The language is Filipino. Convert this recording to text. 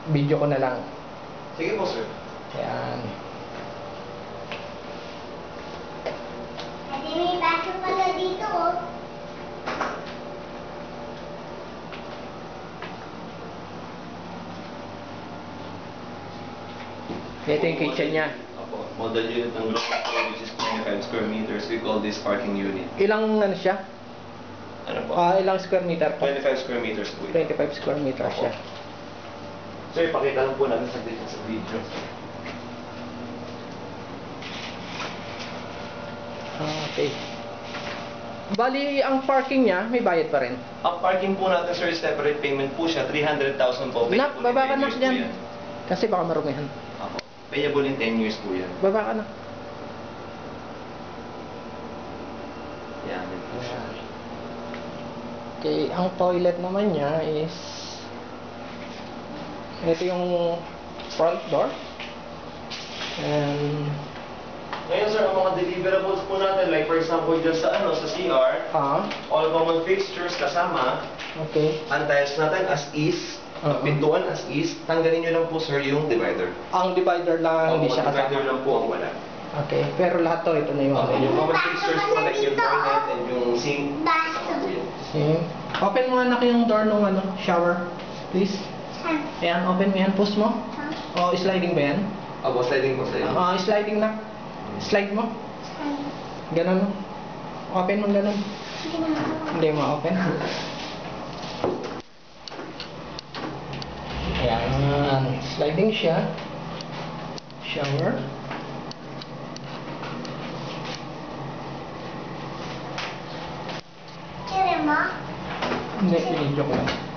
Video ko na lang. Sige po, sir. Ayan. Kasi may baso pala dito, oh. Ito yung kitchen niya. Opo. Model unit ng ground floor, which is 25 square meters. We call this parking unit. Ilang ano siya? Ano po? Ilang square meter po? 25 square meters po ito. 25 square meter siya. Sir, ipakita lang po natin sa video. Okay. Bali, ang parking niya, may bayad pa rin. Ang parking po natin, sir, separate payment po siya. 300,000 po. Nak, Payable in baba ka 10 nak years po dyan. yan. Kasi baka marumihan. Opo. Payable in 10 years po yan. Baba ka na. Yan, yan po siya. Okay, ang toilet naman niya is ito yung front door. And Ngayon, sir, ang mga deliverables po natin, like for example, dyan sa CR, all common fixtures kasama, okay. ang tiles natin as is, pintuan as is, tanggalin nyo lang po, sir, yung divider. Ang divider lang, hindi siya divider kasama. lang po ang wala. Okay, pero lahat to, ito na yung Okay, yung common fixtures po, like yung toilet and yung sink. Baso. Okay. Open mo anak yung door ng shower, please. Ayan, open mo yan, push mo. O, sliding ba yan? Opo, sliding po, sliding. Sliding na. Slide mo. Ganon. Open mo ganon. Hindi mo open. Ayan. Sliding siya. Shower. Kaya mo? Hindi, video ko lang.